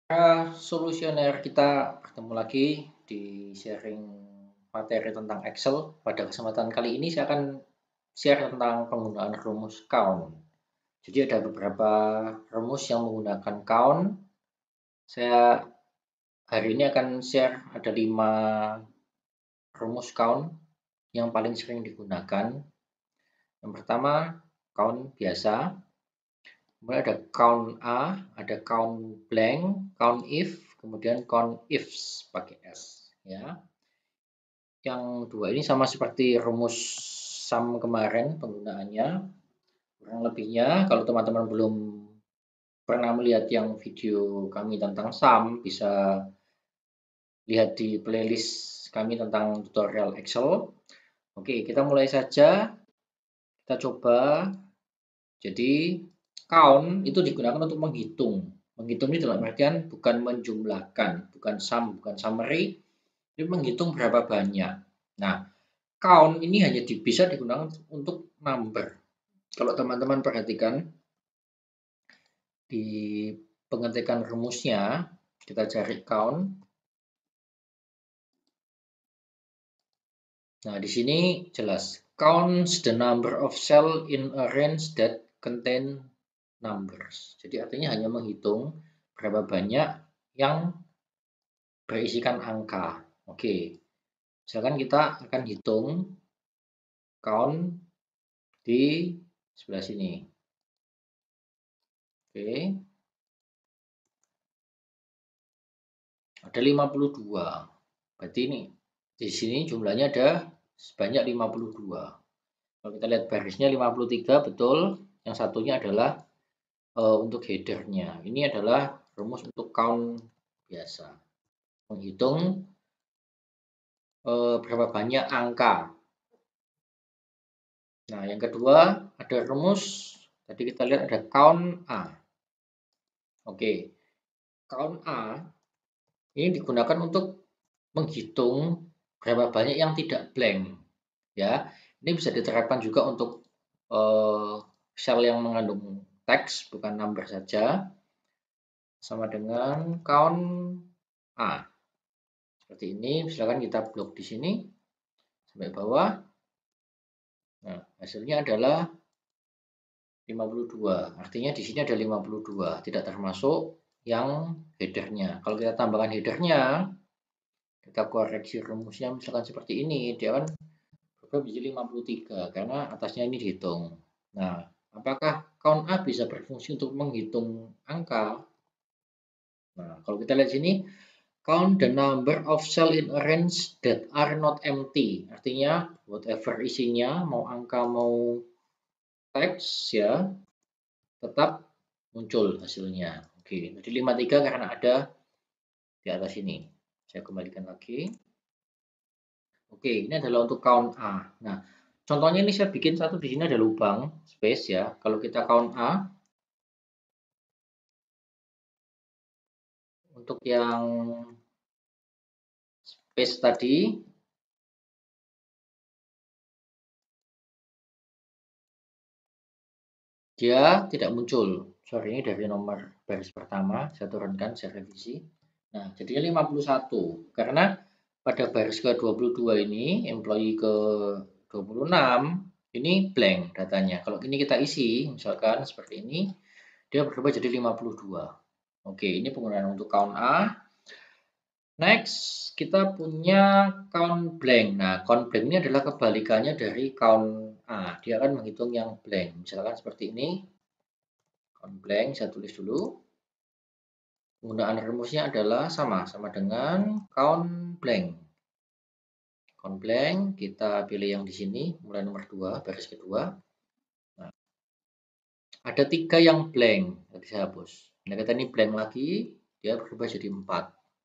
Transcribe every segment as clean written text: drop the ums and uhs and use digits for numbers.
Para solusioner, kita bertemu lagi di sharing materi tentang Excel. Pada kesempatan kali ini saya akan share tentang penggunaan rumus count. Jadi ada beberapa rumus yang menggunakan count. Saya hari ini akan share ada 5 rumus count yang paling sering digunakan. Yang pertama, count biasa. Kemudian ada count A, ada count blank, count if, kemudian count ifs pakai S. Ya. Yang dua ini sama seperti rumus sum kemarin penggunaannya. Kurang lebihnya, kalau teman-teman belum pernah melihat yang video kami tentang sum, bisa lihat di playlist kami tentang tutorial Excel. Oke, kita mulai saja. Kita coba. Jadi, count itu digunakan untuk menghitung. Menghitung ini dalam artian bukan menjumlahkan, bukan sum, bukan summary, ini menghitung berapa banyak. Nah, count ini hanya bisa digunakan untuk number. Kalau teman-teman perhatikan di pengetikan rumusnya, kita cari count. Nah, di sini jelas counts the number of cell in a range that contain numbers. Jadi artinya hanya menghitung berapa banyak yang berisikan angka. Oke. Misalkan kita akan hitung count di sebelah sini. Oke. Ada 52. Berarti ini di sini jumlahnya ada sebanyak 52. Kalau kita lihat barisnya 53 betul, yang satunya adalah untuk headernya. Ini adalah rumus untuk count biasa. Menghitung berapa banyak angka. Nah, yang kedua ada rumus, tadi kita lihat ada count A. Oke, count A ini digunakan untuk menghitung berapa banyak yang tidak blank. Ya, ini bisa diterapkan juga untuk sel yang mengandung teks, bukan number saja. Sama dengan count A. Seperti ini, misalkan kita blok di sini sampai bawah. Nah, hasilnya adalah 52. Artinya di sini ada 52, tidak termasuk yang headernya. Kalau kita tambahkan headernya, kita koreksi rumusnya misalkan seperti ini, dia kan berubah menjadi 53 karena atasnya ini dihitung. Nah, apakah count A bisa berfungsi untuk menghitung angka? Nah, kalau kita lihat sini, count the number of cell in a range that are not empty. Artinya, whatever isinya, mau angka, mau teks, ya, tetap muncul hasilnya. Oke, jadi 53 karena ada di atas ini. Saya kembalikan lagi. Oke, ini adalah untuk count A. Nah, contohnya ini saya bikin satu di sini ada lubang space ya. Kalau kita count A, untuk yang space tadi, dia tidak muncul. Sorry, ini dari nomor baris pertama, saya turunkan, saya revisi. Nah, jadinya 51. Karena pada baris ke-22 ini, employee ke-26, ini blank datanya. Kalau ini kita isi, misalkan seperti ini, dia berubah jadi 52. Oke, ini penggunaan untuk count A. Next, kita punya count blank. Nah, count blank ini adalah kebalikannya dari count A. Dia akan menghitung yang blank. Misalkan seperti ini. Count blank, saya tulis dulu. Penggunaan rumusnya adalah sama dengan count blank. Count blank, kita pilih yang di sini, mulai nomor 2, baris kedua. Nah, ada 3 yang blank, tadi saya hapus. Nah, kita ini blank lagi, dia berubah jadi 4.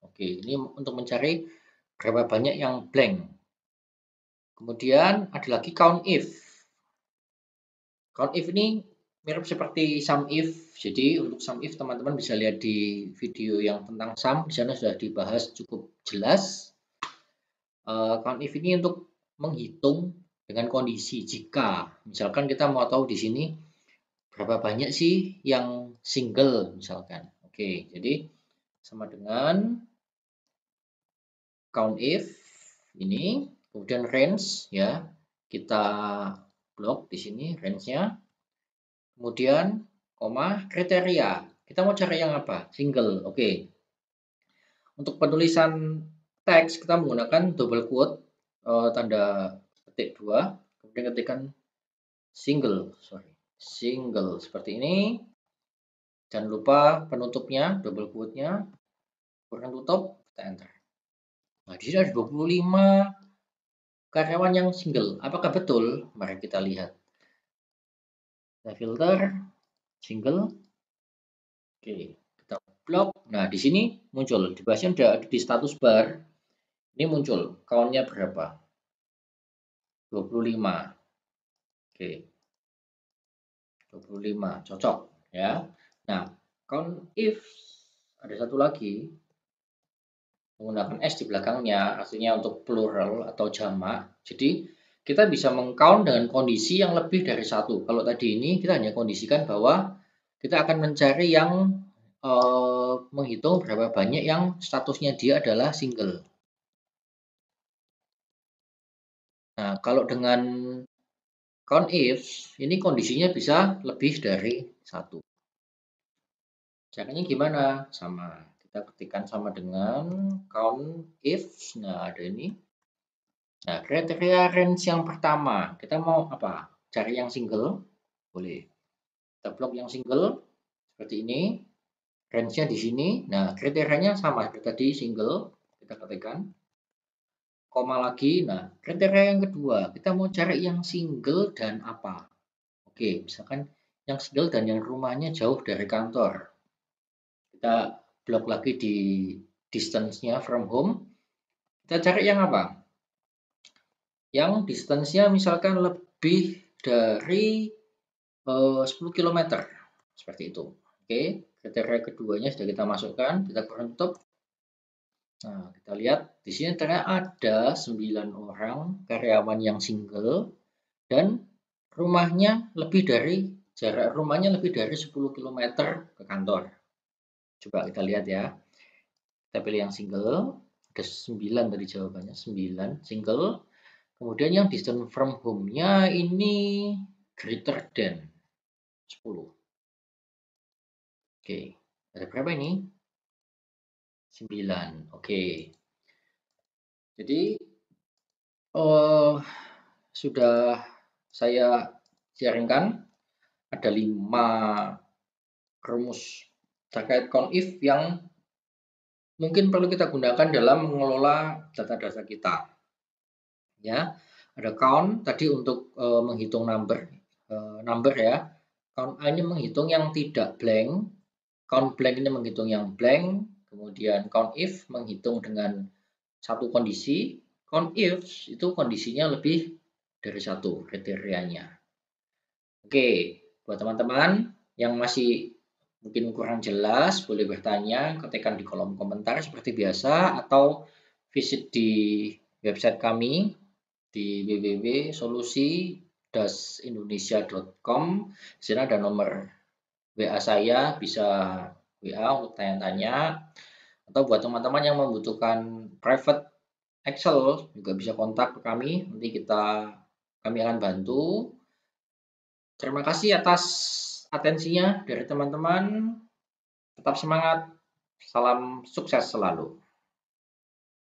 Oke, ini untuk mencari berapa banyak yang blank. Kemudian ada lagi count if. Count if ini mirip seperti sum if. Jadi untuk sum if teman-teman bisa lihat di video yang tentang sum, di sana sudah dibahas cukup jelas. Count if ini untuk menghitung dengan kondisi jika misalkan kita mau tahu di sini berapa banyak sih yang single misalkan. Oke, jadi sama dengan COUNTIF ini, kemudian range ya. Kita blok di sini range-nya. Kemudian koma kriteria. Kita mau cari yang apa? Single. Oke. Untuk penulisan teks kita menggunakan double quote tanda petik 2, kemudian ketikkan single seperti ini. Jangan lupa penutupnya, double quote-nya, kurang tutup, kita enter. Nah, di sini ada 25 karyawan yang single. Apakah betul? Mari kita lihat. Kita filter, single. Oke, kita blok. Nah, di sini muncul. Di bawahnya udah ada di status bar. Ini muncul. Count-nya berapa? 25. Oke. 25. Cocok. Ya. Nah, count if ada satu lagi menggunakan S di belakangnya, artinya untuk plural atau jamak. Jadi kita bisa meng-count dengan kondisi yang lebih dari satu. Kalau tadi ini kita hanya kondisikan bahwa kita akan mencari yang menghitung berapa banyak yang statusnya dia adalah single. Nah, kalau dengan count if, ini kondisinya bisa lebih dari satu. Caranya gimana? Sama. Kita ketikkan sama dengan count if. Nah, ada ini. Nah, kriteria range yang pertama. Kita mau apa? Cari yang single. Boleh. Kita blok yang single. Seperti ini. Range-nya di sini. Nah, kriterianya sama seperti tadi single. Kita ketikkan. Koma lagi. Nah, kriteria yang kedua. Kita mau cari yang single dan apa? Oke, misalkan yang single dan yang rumahnya jauh dari kantor. Kita blok lagi di distance-nya from home. Kita cari yang apa? Yang distance-nya misalkan lebih dari 10 km. Seperti itu. Oke, kriteria keduanya sudah kita masukkan. Kita tutup. Nah, kita lihat di sini ternyata ada 9 orang karyawan yang single dan jarak rumahnya lebih dari 10 km ke kantor. Coba kita lihat ya. Kita pilih yang single. Ada 9 tadi jawabannya. 9 single. Kemudian yang distance from home-nya ini greater than 10. Oke. Ada berapa ini? 9. Oke. Jadi sudah saya sharingkan ada 5 rumus terkait count if yang mungkin perlu kita gunakan dalam mengelola data-data kita. Ya, ada count tadi untuk menghitung number ya. Count A ini menghitung yang tidak blank, count blank ini menghitung yang blank, kemudian count if menghitung dengan satu kondisi, count if itu kondisinya lebih dari satu kriterianya. Oke, buat teman-teman yang masih mungkin kurang jelas, boleh bertanya, ketikkan di kolom komentar seperti biasa, atau visit di website kami di www.solusi-indonesia.com. Di sini ada nomor WA saya, bisa WA untuk tanya-tanya. Atau buat teman-teman yang membutuhkan private Excel, juga bisa kontak ke kami, nanti kami akan bantu. Terima kasih atas atensinya dari teman-teman. Tetap semangat. Salam sukses selalu.